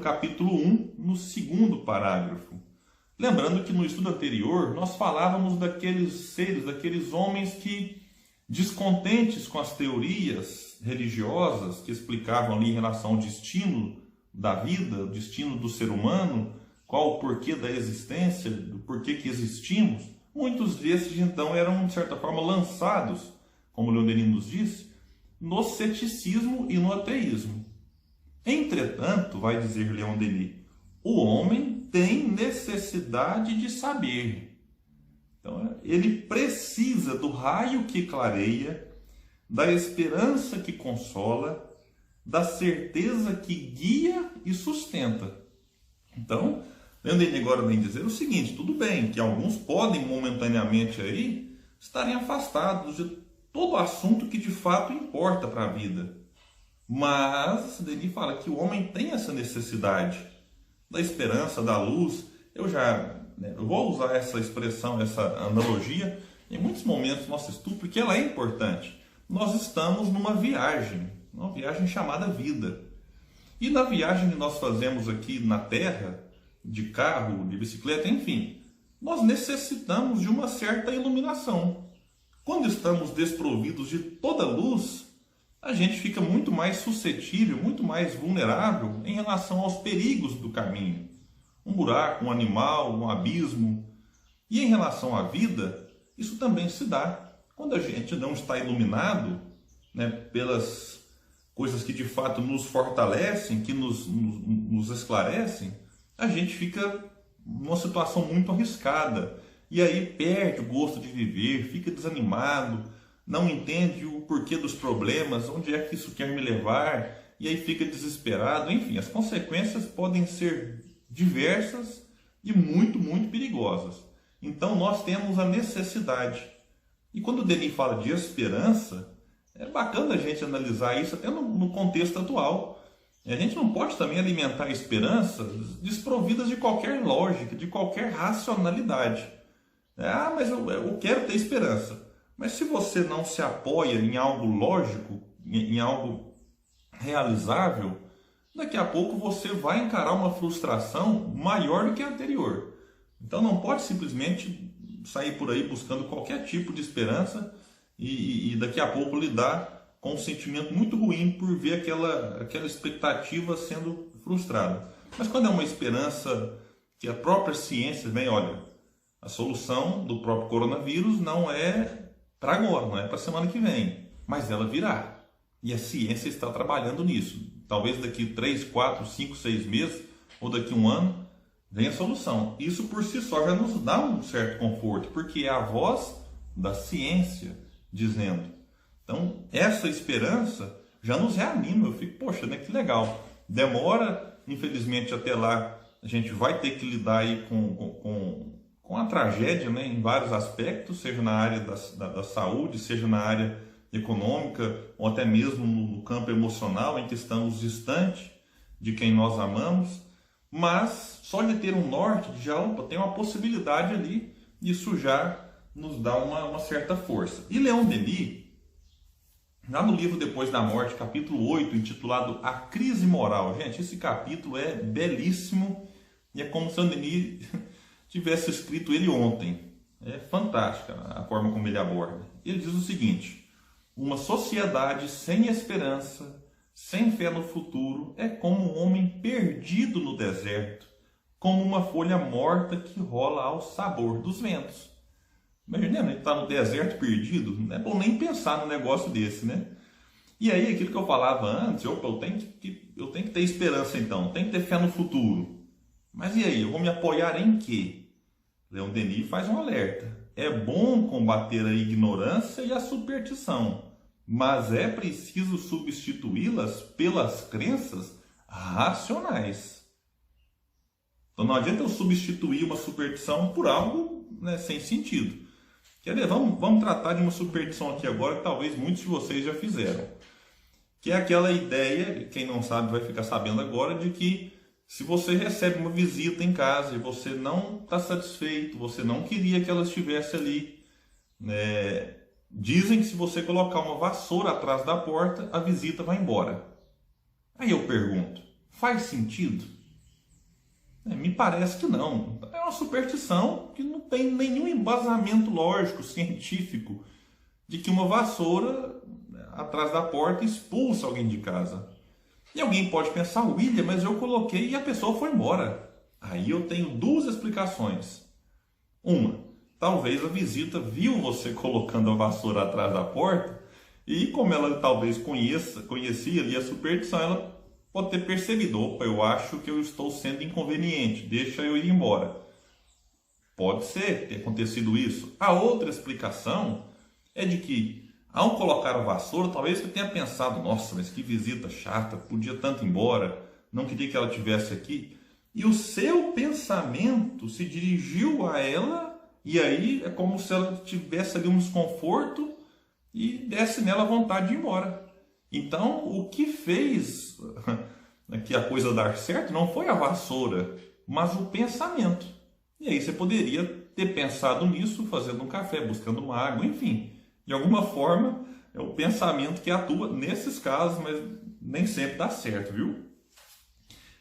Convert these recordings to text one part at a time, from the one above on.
capítulo 1, no segundo parágrafo. Lembrando que no estudo anterior nós falávamos daqueles seres, daqueles homens que, descontentes com as teorias religiosas que explicavam ali em relação ao destino da vida, o destino do ser humano, qual o porquê da existência, do porquê que existimos, muitos desses então eram, de certa forma, lançados, como Leon Denis nos diz, no ceticismo e no ateísmo. Entretanto, vai dizer Leon Denis, o homem tem necessidade de saber. Então, ele precisa do raio que clareia, da esperança que consola, da certeza que guia e sustenta. Então, Leon Denis agora vem dizer o seguinte, tudo bem que alguns podem momentaneamente aí estarem afastados de todo assunto que de fato importa para a vida. Mas Denis fala que o homem tem essa necessidade da esperança, da luz. Eu vou usar essa expressão, essa analogia em muitos momentos do nosso estudo, porque ela é importante. Nós estamos numa viagem, uma viagem chamada vida. E na viagem que nós fazemos aqui na Terra, de carro, de bicicleta, enfim, nós necessitamos de uma certa iluminação. Quando estamos desprovidos de toda luz, a gente fica muito mais suscetível, muito mais vulnerável em relação aos perigos do caminho. Um buraco, um animal, um abismo. E em relação à vida, isso também se dá. Quando a gente não está iluminado, pelas coisas que de fato nos fortalecem, que nos esclarecem, a gente fica numa situação muito arriscada. E aí perde o gosto de viver, fica desanimado, não entende o porquê dos problemas, onde é que isso quer me levar, e aí fica desesperado. Enfim, as consequências podem ser diversas e muito, muito perigosas. Então nós temos a necessidade. E quando o Denis fala de esperança, é bacana a gente analisar isso até no contexto atual. A gente não pode também alimentar esperanças desprovidas de qualquer lógica, de qualquer racionalidade. Mas eu quero ter esperança. Mas se você não se apoia em algo lógico, em algo realizável, daqui a pouco você vai encarar uma frustração maior do que a anterior. Então não pode simplesmente sair por aí buscando qualquer tipo de esperança e daqui a pouco lidar com um sentimento muito ruim por ver aquela expectativa sendo frustrada. Mas quando é uma esperança que a própria ciência vem, olha, a solução do próprio coronavírus não é para agora, não é para a semana que vem, mas ela virá. E a ciência está trabalhando nisso. Talvez daqui 3, 4, 5, 6 meses, ou daqui um ano, venha a solução. Isso por si só já nos dá um certo conforto, porque é a voz da ciência dizendo. Então, essa esperança já nos reanima. Eu fico, poxa, que legal. Demora, infelizmente, até lá, a gente vai ter que lidar aí com a tragédia, em vários aspectos, seja na área da saúde, seja na área econômica, ou até mesmo no campo emocional, em que estamos distante de quem nós amamos, mas só de ter um norte, já tem uma possibilidade ali, isso já nos dá uma certa força. E Leon Denis, lá no livro Depois da Morte, capítulo 8, intitulado A Crise Moral, gente, esse capítulo é belíssimo, e é como se Leon Denis tivesse escrito ele ontem. É fantástica a forma como ele aborda. Ele diz o seguinte: uma sociedade sem esperança, sem fé no futuro, é como um homem perdido no deserto, como uma folha morta que rola ao sabor dos ventos. Imagina, ele está no deserto perdido, não é bom nem pensar num negócio desse, né? E aí, aquilo que eu falava antes, eu tenho que ter esperança então, tenho que ter fé no futuro. Mas e aí, eu vou me apoiar em quê? Leon Denis faz um alerta. É bom combater a ignorância e a superstição, mas é preciso substituí-las pelas crenças racionais. Então não adianta eu substituir uma superstição por algo sem sentido. Quer dizer, vamos tratar de uma superstição aqui agora que talvez muitos de vocês já fizeram. Que é aquela ideia, quem não sabe vai ficar sabendo agora, de que se você recebe uma visita em casa e você não está satisfeito, você não queria que ela estivesse ali, dizem que se você colocar uma vassoura atrás da porta, a visita vai embora. Aí eu pergunto, faz sentido? Me parece que não. É uma superstição que não tem nenhum embasamento lógico, científico, de que uma vassoura atrás da porta expulsa alguém de casa. E alguém pode pensar, William, mas eu coloquei e a pessoa foi embora. Aí eu tenho duas explicações. Uma, talvez a visita viu você colocando a vassoura atrás da porta e como ela talvez conhecia ali a superstição, ela pode ter percebido, opa, eu acho que eu estou sendo inconveniente, deixa eu ir embora. Pode ser ter acontecido isso. A outra explicação é de que, ao colocar a vassoura, talvez você tenha pensado, nossa, mas que visita chata, podia tanto ir embora, não queria que ela estivesse aqui. E o seu pensamento se dirigiu a ela, e aí é como se ela tivesse ali um desconforto e desse nela a vontade de ir embora. Então, o que fez que a coisa dar certo não foi a vassoura, mas o pensamento. E aí você poderia ter pensado nisso, fazendo um café, buscando uma água, enfim. De alguma forma, é o pensamento que atua nesses casos, mas nem sempre dá certo, viu?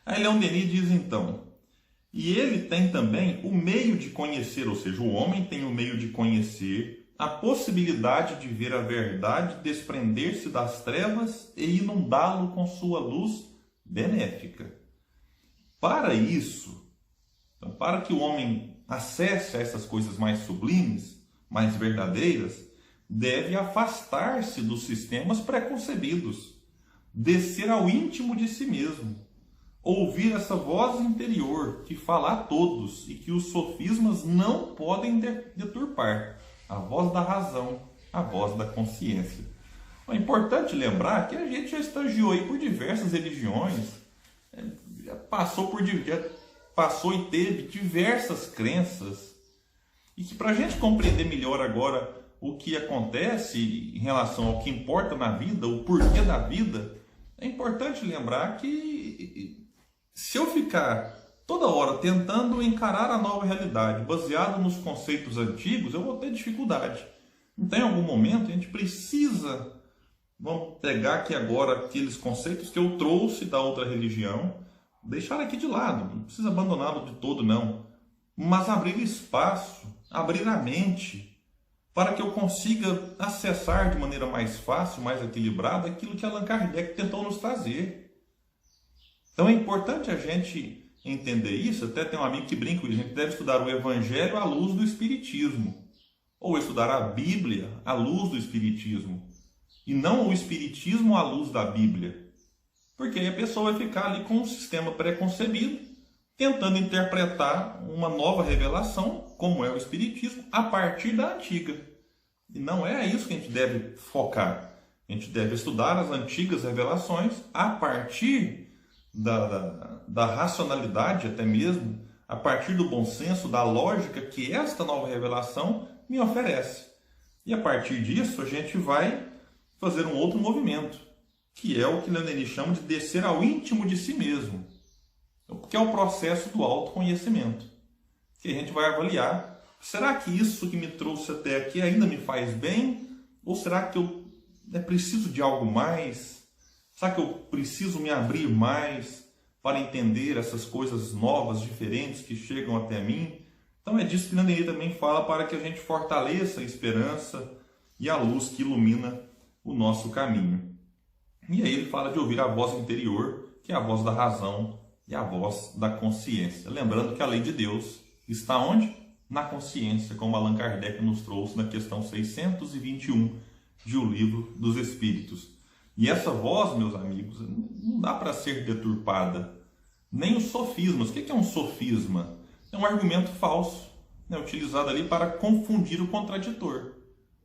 Aí Leon Denis diz então, e ele tem também o meio de conhecer, ou seja, o homem tem o meio de conhecer a possibilidade de ver a verdade, desprender-se das trevas e inundá-lo com sua luz benéfica. Para isso, então, para que o homem acesse a essas coisas mais sublimes, mais verdadeiras, deve afastar-se dos sistemas preconcebidos, descer ao íntimo de si mesmo, ouvir essa voz interior que fala a todos e que os sofismas não podem deturpar, a voz da razão, a voz da consciência. É importante lembrar que a gente já estagiou aí por diversas religiões, já passou e teve diversas crenças, e que para a gente compreender melhor agora o que acontece em relação ao que importa na vida, o porquê da vida, é importante lembrar que se eu ficar toda hora tentando encarar a nova realidade baseado nos conceitos antigos, eu vou ter dificuldade. Então, em algum momento, a gente precisa, vamos pegar aqui agora aqueles conceitos que eu trouxe da outra religião, deixar aqui de lado, não precisa abandoná-lo de todo, não, mas abrir espaço, abrir a mente, para que eu consiga acessar de maneira mais fácil, mais equilibrada, aquilo que Allan Kardec tentou nos trazer. Então é importante a gente entender isso. Até tem um amigo que brinca, a gente deve estudar o Evangelho à luz do Espiritismo, ou estudar a Bíblia à luz do Espiritismo, e não o Espiritismo à luz da Bíblia, porque aí a pessoa vai ficar ali com um sistema pré-concebido, tentando interpretar uma nova revelação, como é o Espiritismo, a partir da antiga. E não é isso que a gente deve focar. A gente deve estudar as antigas revelações a partir da racionalidade, até mesmo, a partir do bom senso, da lógica que esta nova revelação me oferece. E a partir disso a gente vai fazer um outro movimento, que é o que Leon Denis chama de descer ao íntimo de si mesmo, que é o processo do autoconhecimento, que a gente vai avaliar, será que isso que me trouxe até aqui ainda me faz bem? Ou será que eu preciso de algo mais? Será que eu preciso me abrir mais para entender essas coisas novas, diferentes que chegam até mim? Então é disso que Leon Denis também fala, para que a gente fortaleça a esperança e a luz que ilumina o nosso caminho. E aí ele fala de ouvir a voz interior, que é a voz da razão e a voz da consciência. Lembrando que a lei de Deus está onde? Na consciência, como Allan Kardec nos trouxe na questão 621 de O Livro dos Espíritos. E essa voz, meus amigos, não dá para ser deturpada. Nem os sofismas. O que é um sofisma? É um argumento falso, utilizado ali para confundir o contraditor.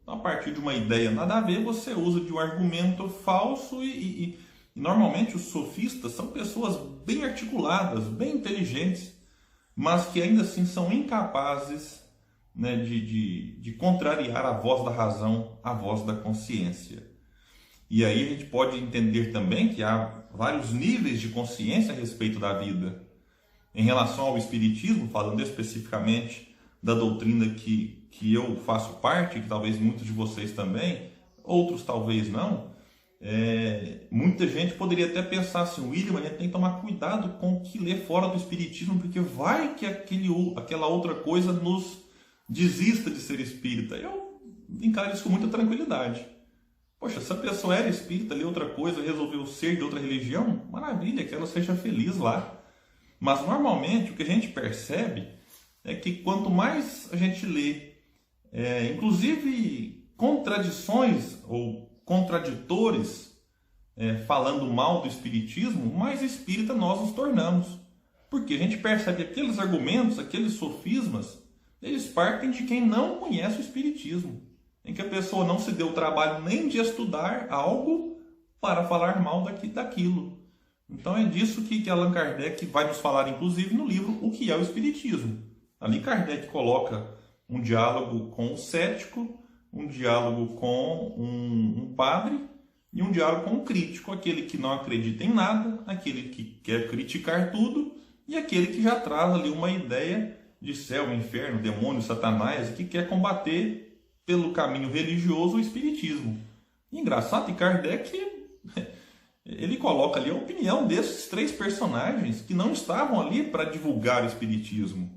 Então, a partir de uma ideia nada a ver, você usa de um argumento falso e normalmente os sofistas são pessoas bem articuladas, bem inteligentes, mas que ainda assim são incapazes, de contrariar a voz da razão, a voz da consciência. E aí a gente pode entender também que há vários níveis de consciência a respeito da vida. Em relação ao Espiritismo, falando especificamente da doutrina que eu faço parte, que talvez muitos de vocês também, outros talvez não, Muita gente poderia até pensar assim, William, a gente tem que tomar cuidado com o que lê fora do Espiritismo, porque vai que aquela outra coisa nos desista de ser espírita. Eu encaro isso com muita tranquilidade. Poxa, se a pessoa era espírita, lê outra coisa, resolveu ser de outra religião, maravilha, que ela seja feliz lá. Mas normalmente o que a gente percebe é que quanto mais a gente lê, inclusive contradições ou contraditores falando mal do Espiritismo, mais espírita nós nos tornamos. Porque a gente percebe que aqueles argumentos, aqueles sofismas, eles partem de quem não conhece o Espiritismo, em que a pessoa não se deu o trabalho nem de estudar algo para falar mal daquilo. Então é disso que Allan Kardec vai nos falar, inclusive, no livro O que é o Espiritismo. Ali Kardec coloca um diálogo com o cético, um diálogo com um padre e um diálogo com um crítico, aquele que não acredita em nada, aquele que quer criticar tudo e aquele que já traz ali uma ideia de céu, inferno, demônio, satanás, que quer combater pelo caminho religioso o espiritismo. E engraçado que Kardec ele coloca ali a opinião desses três personagens que não estavam ali para divulgar o espiritismo,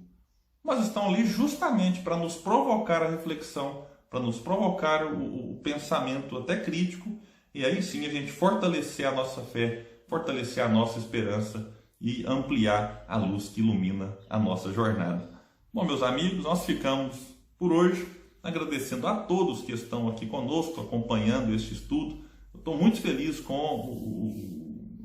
mas estão ali justamente para nos provocar a reflexão, para nos provocar o pensamento até crítico, e aí sim a gente fortalecer a nossa fé, fortalecer a nossa esperança e ampliar a luz que ilumina a nossa jornada. Bom, meus amigos, nós ficamos por hoje agradecendo a todos que estão aqui conosco, acompanhando este estudo. Eu estou muito feliz com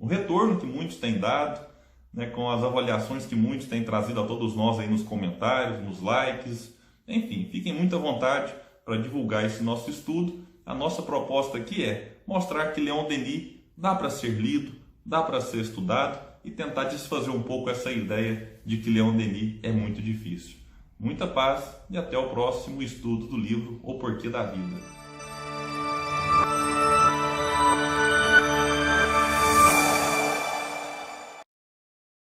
o retorno que muitos têm dado, né, com as avaliações que muitos têm trazido a todos nós aí nos comentários, nos likes. Enfim, fiquem muito à vontade para divulgar esse nosso estudo. A nossa proposta aqui é mostrar que Leon Denis dá para ser lido, dá para ser estudado e tentar desfazer um pouco essa ideia de que Leon Denis é muito difícil. Muita paz e até o próximo estudo do livro O Porquê da Vida.